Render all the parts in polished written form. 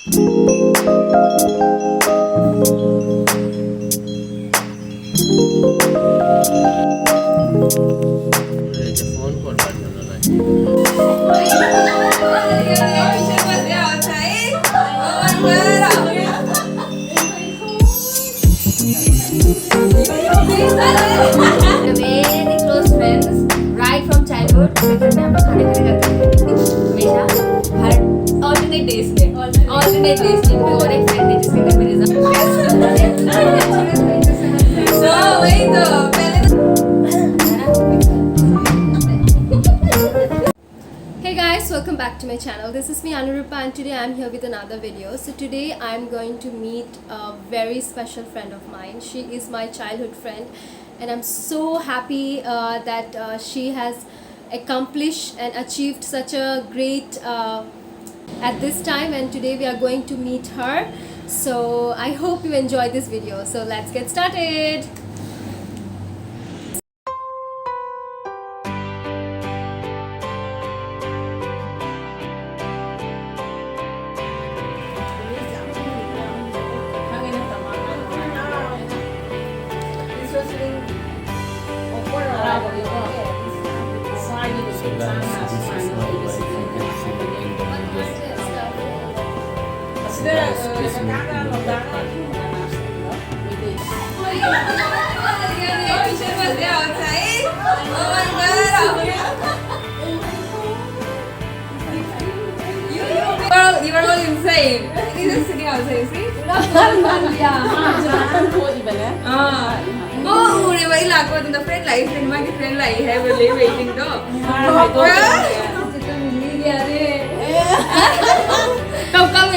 Phone করবার জন্য নাকি very close friends right from childhood घर में हम लोग खाने खाने जाते थे हमेशा हर ऑल्टरनेट डेज में और एक फ्रेंड है जिसके घर में रिजर्व तो वही तो पहले Hey guys, welcome back to my channel. This is me Anurupa and today I'm here with another video. So today I'm going to meet a very special friend of mine. She is my childhood friend and I'm so happy that she has accomplished and achieved such a great at this time, and today we are going to meet her. So I hope you enjoy this video. So let's get started. You are all insane. He's just sitting outside, see? Oh, रे वही लाखों दिन friend life friend मां की friend लाई है वो ले waiting तो मिल गया रे come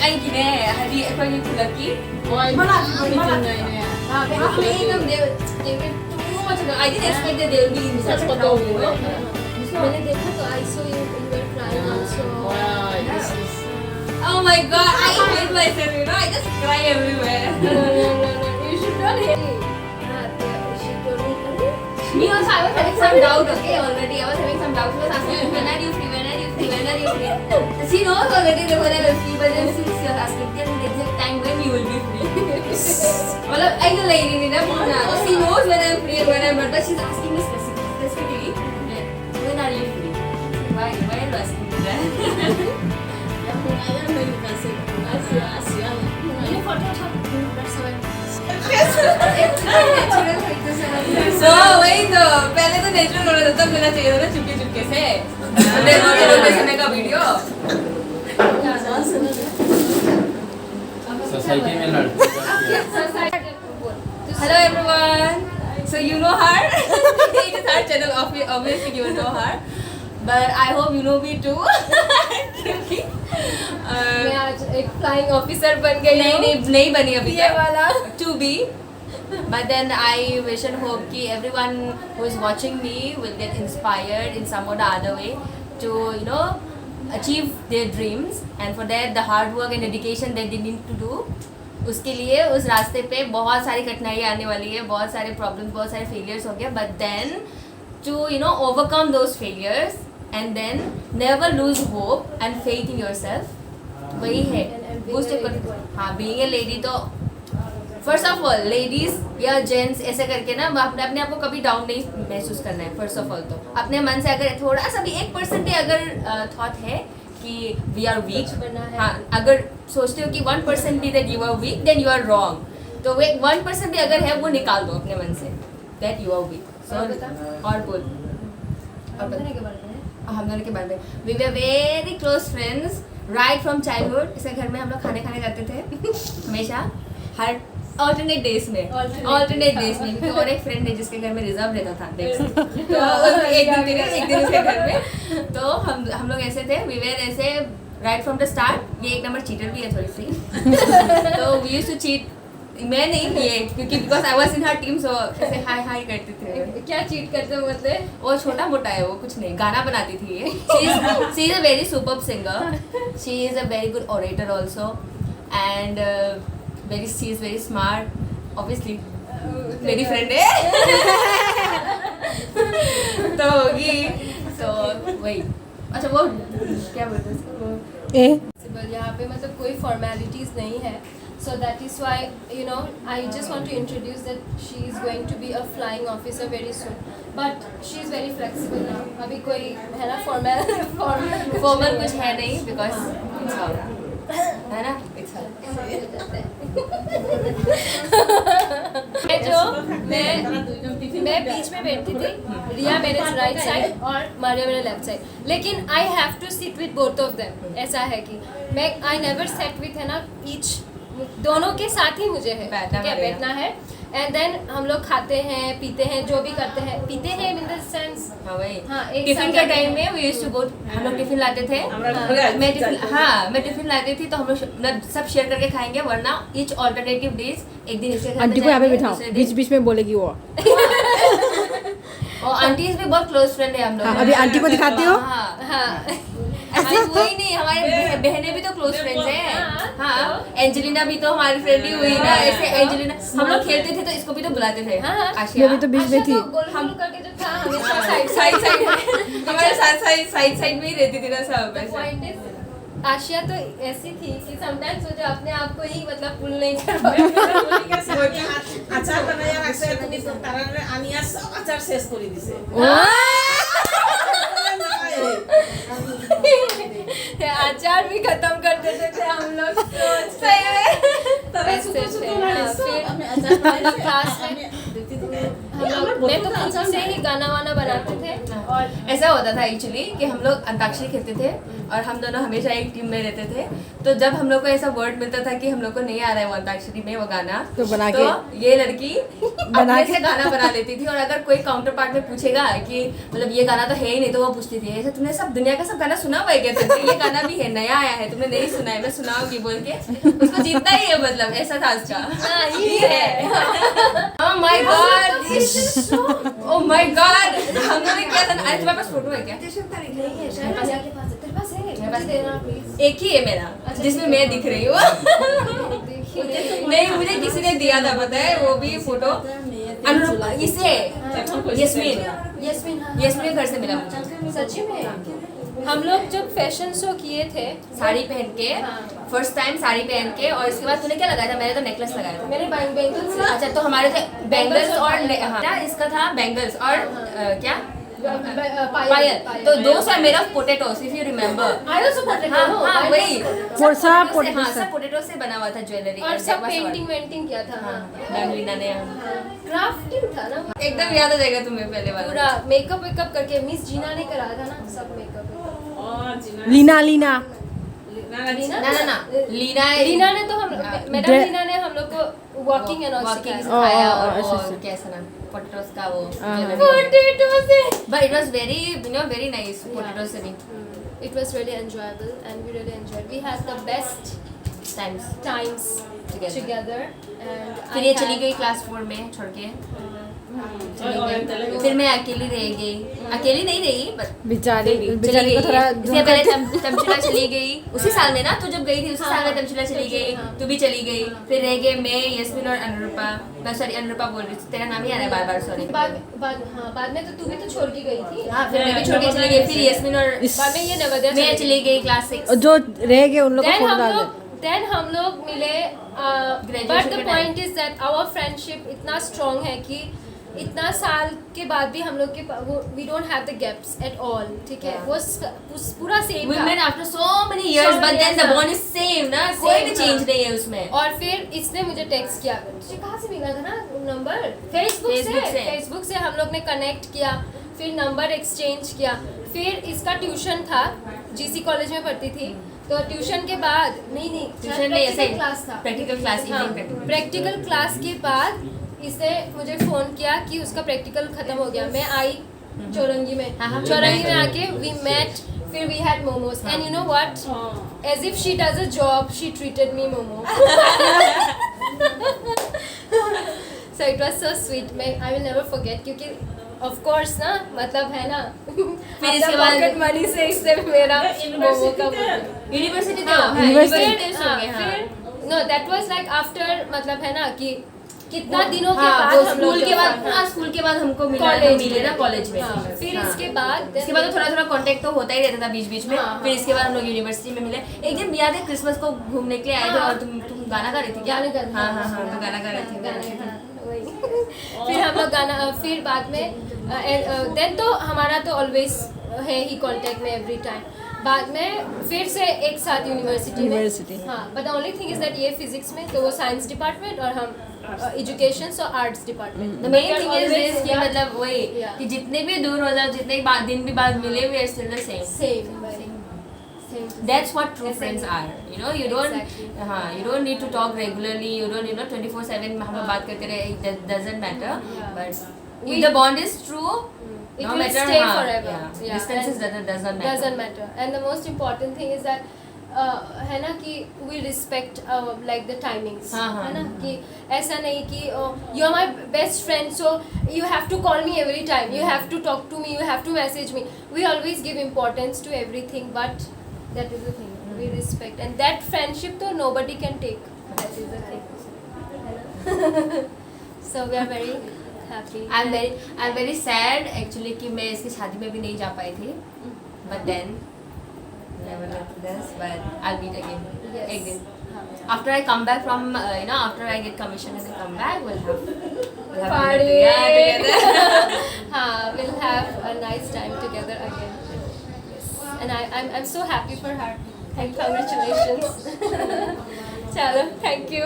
anh chị nè đi coi như lucky I didn't expect that they will be in such photo. मैंने देखा तो I saw you were crying also. Oh my god, I hate myself, you know, I just cry everywhere. No, you should not hate me. She told me, me also, I was having some doubt, okay, already. I was having some doubt. She was asking, when are you free? She knows already when I will free, but then she was asking, tell me the exact time when you will be free. मतलब I know like नहीं ना बोलना. She knows when I'm free and when I'm not, but she's asking me specifically, when are you free? Why are you asking me that? So वही तो पहले तो natural होना था तब मेरा चाहिए था ना चुपके से देखने का वीडियो सोसाइटी में लड़की Hello everyone. So you know her? It is her channel. Obviously you know her. But I hope you know me too. क्योंकि मैं आज एक फ्लाइंग ऑफिसर बन गई हूँ. नहीं बनी अभी तक. ये वाला to be. But then I wish and hope कि everyone who is watching me will get inspired in some or the other way to achieve their dreams, and for that the hard work and dedication that they need to do. उसके लिए उस रास्ते पे बहुत सारी कठिनाइयाँ आने वाली है, बहुत सारे प्रॉब्लम्स, बहुत सारे फेलियर्स हो गए, but then to overcome those failures and then never lose hope and faith in yourself. वही है हाँ, बीइंग ए लेडी. तो फर्स्ट ऑफ ऑल लेडीज या जेंट्स ऐसे करके ना अपने आप को कभी डाउन नहीं महसूस करना है. फर्स्ट ऑफ ऑल तो अपने मन से अगर थोड़ा सा भी 1% भी अगर थॉट है कि वी आर वीक, हाँ, अगर सोचते हो कि 1% भी that you are weak, then you are wrong. तो वो 1% भी अगर है वो निकाल दो अपने मन say that you are week. और बोल हम दोनों के बारे में we were very close friends right from childhood. इसके घर में हम लोग खाने खाते थे हमेशा हर ऑल्टरनेट डेज में क्योंकि और एक फ्रेंड है जिसके घर में रिजर्व रहता था तो एक दिन उसके घर में तो हम लोग ऐसे थे. वी वेर ऐसे राइट फ्रॉम द स्टार्ट. ये एक नंबर चीटर भी है थोड़ी सी. तो वी यूज्ड टू चीट. मैं नहीं किए क्योंकि because I was in her team, so ऐसे हाई करते थे. क्या चीट करते हो मतलब? वो छोटा मोटा है, वो कुछ नहीं, गाना बनाती थी ये. She is a very superb singer. She is a very good orator also and she is very smart, obviously. मेरी फ्रेंड है. तो होगी। तो वही, अच्छा वो क्या बोलते हैं उसको, यहाँ पे मतलब कोई फॉर्मेलिटीज़ नहीं है, so that is why you know I just want to introduce that she is going to be a flying officer very soon, but she is very flexible now. अभी कोई है ना फॉर्मल कुछ है नहीं, बिकॉज है ना मैं बीच में बैठती थी, रिया मेरे राइट साइड और मारिया मेरे लेफ्ट साइड, लेकिन I have to sit with both of them. ऐसा है कि मैं आई नेवर सेट विथ है ना ईच, दोनों के साथ ही मुझे है बैठना है। एंड देन हम लोग खाते हैं पीते हैं जो भी करते हैं, पीते हैं इन द सेंस टिफिन के टाइम में वी यूज्ड टू गो, हम लोग टिफिन लाते थे, मैं टिफिन लाती थी तो हम लोग सब शेयर करके खाएंगे, वरना ईच ऑल्टरनेटिव डेज एक दिन इसके आंटी को यहाँ पे बिठाओ, बीच बीच में बोलेगी वो। और आंटीज भी बहुत क्लोज फ्रेंड है हम लोग। अभी आंटी को दिखाती हो। वही नहीं, हमारे बहनें भी तो क्लोज फ्रेंड्स हैं। हाँ, एंजेलिना भी तो हमारी फ्रेंड ही हुई ना। ऐसे एंजेलिना हम लोग खेलते थे तो इसको भी तो बुलाते थे। वो भी तो बीच में थी। हम करके जो था हमेशा साइड हमारे साइड में ही रहती थी ना सब। पॉइंट इज आशिया तो ऐसी थी कि समटाइम्स मुझे अपने आप को ही मतलब पुल नहीं कर पाती। আচার বানাইয়া রাখছে তুমি তো তারারে আনিয়া সব আচার শেষ করে দিছে। अचार भी खत्म कर देते थे हम लोग। मैं तो खुद से ही गाना वाना बनाते थे। और ऐसा होता था एक्चुअली कि हम लोग अंताक्षरी खेलते थे और हम दोनों हमेशा एक टीम में रहते थे। तो जब हम लोग को ऐसा वर्ड मिलता था कि हम लोग को नहीं आ रहा है वो अंताक्षरी में वो गाना, तो बना के ये लड़की अपने से गाना बना लेती थी। और अगर कोई काउंटर पार्ट में पूछेगा कि मतलब ये गाना तो है ही नहीं, तो वो पूछती थी ऐसा तुमने सब दुनिया का सब गाना सुना हुआ है क्या? तुमने ये गाना भी है, नया आया है, तुमने नहीं सुना है, मैं सुनाऊंगी बोल के उसको जीतना ही है। मतलब ऐसा था उसका। ये है। Oh my God, oh my God, हम लोग ने क्या था। अरे तुम्हारे पास फोटो है क्या? एक ही है मेरा जिसमें मैं दिख रही हूँ। नहीं, मुझे किसी ने दिया था पता है वो भी फोटो। अनुरूपा इसे यस्मीन घर से मिला मुझे। सच्ची में हम लोग जब फैशन शो किए थे साड़ी पहन के, फर्स्ट टाइम साड़ी पहन के, और इसके बाद तूने क्या लगाया था? मैंने तो नेकलेस लगाया था। मेरे बैंगल्स। अच्छा, तो हमारे थे बैंगल्स और क्या इसका था बैंगल्स और क्या पायल। तो दोस्त है मेरा potatoes, if you remember. I also potato. हाँ वही सब पोटैटो से बना हुआ था ज्वेलरी। और सब पेंटिंग किया था। बैंगलिना ने क्राफ्टिंग था ना, एकदम याद आ जाएगा तुम्हें पहले वाला। पूरा मेकअप वेकअप करके मिस जीना ने कराया था ना सब मेकअप। लीना ना लीना ने तो हम मैडम लीना ने हम लोग को वॉकिंग एंड ऑल सिखाया। और कैसा नाम पोटैटोस का वो पोटैटो से, but it was very very nice. Potato से भी it was really enjoyable and we really enjoyed. We had the best times together and फिर ये चली गई क्लास 4 में छोड़ के। फिर मैं अकेली रह गई। अकेली नहीं रही बट बेचारी को थोड़ा। इससे पहले तमचुला चली गई उसी साल में ना, तू जब गई थी उसी साल में तमचुला चली गई, तू भी चली गई। फिर रह गए मैं, यस्मीन और अनुरूपा। सॉरी अनुरूपा बोल रही थी, तेरा नाम ही आ रहा है बार-बार, सॉरी। बाद में तो तू भी तो छोड़ के गई थी। हाँ, फिर मैं भी छोड़ के चली गई। फिर यस्मीन और बाद में ये नवोदय मैं चली गई क्लास 6। जो रह गए उन लोग को फोटो डाल दे। देन हम लोग मिले। But the point is that our friendship इतना स्ट्रॉन्ग है कि इतना साल के बाद भी हम लोग के we don't have the gaps at all. ठीक है, वो पूरा same we met after so many years but then the bond is same ना, कोई भी चेंज नहीं है उसमें। और फिर इसने मुझे टेक्स्ट किया, तुझे कहाँ से मिला था ना नंबर? फेसबुक से हम लोग ने कनेक्ट किया, फिर नंबर एक्सचेंज किया। फिर इसका ट्यूशन था, जीसी कॉलेज में पढ़ती थी, तो ट्यूशन के बाद नहीं ट्यूशन में ऐसे क्लास था, प्रैक्टिकल क्लास। प्रैक्टिकल क्लास के बाद इसने मुझे फ़ोन किया कि उसका प्रैक्टिकल ख़त्म हो गया। मैं आई चौरंगी में, आके वी मेट, फिर we had momos and you know what, as if she does a job she treated me momo. So it was so sweet. मैं आई विल नेवर फॉरगेट, क्योंकि ऑफ कोर्स ना मतलब है ना, फिर इसके बाद पॉकेट मनी से इससे मेरा मोमो का university know that was like after, मतलब है ना कि कितना दिनों के हाँ, बाद वो हम लोग स्कूल के बाद हाँ, स्कूल के बाद हमको मिला College मिले ना में। कॉलेज में। हाँ, फिर हाँ। इसके बाद इसके बाद तो थोड़ा थोड़ा कांटेक्ट तो होता ही रहता था बीच बीच में। हाँ, फिर इसके बाद हम लोग यूनिवर्सिटी में मिले। एक दिन याद है क्रिसमस को घूमने के लिए आए थे हाँ। और तुम गाना गा रही थी क्या? गाना गा रही थी। हाँ हाँ हाँ, तो गाना गा रही थी। हाँ, वही। फिर हम लोग गाना फिर बाद में देन तो हमारा तो ऑलवेज है ही कांटेक्ट में एवरी टाइम। बाद में फिर से एक साथ यूनिवर्सिटी University। हाँ, but the only thing is that ये फिजिक्स में तो वो साइंस डिपार्टमेंट और हम एजुकेशन और arts department. The main thing is this कि मतलब वही Yeah. कि जितने भी दूर हो जाओ, जितने दिन भी बाद मिले, we are still the same. Same That's what true friends are. You know, you don't, Exactly. हाँ, you don't need to talk regularly. You don't, 24/7 हम लोग बात करते रहे. That doesn't matter. But if the bond is true, It no will matter stay हाँ, forever. yeah, Yeah, distances and doesn't matter. doesn't matter. And the most important thing is that है ना कि we respect like the timings. हाँ, हाँ. है ना कि ऐसा नहीं कि you are my best friend so you have to call me every time. You have to talk to me. You have to message me. We always give importance to everything, but that is the thing. We respect, and that friendship though nobody can take. That is the thing. है ना? So we are very happy. I'm very sad actually कि मैं इसकी शादी में भी नहीं जा पाई थी. But then never like this. But I'll meet again. Yes. एक दिन. हाँ. After I come back from after I get commission and I come back, we'll have Party. dinner together. हाँ, we'll have a nice time together again. Yes. And I'm so happy for her. And congratulations. चलो, thank you.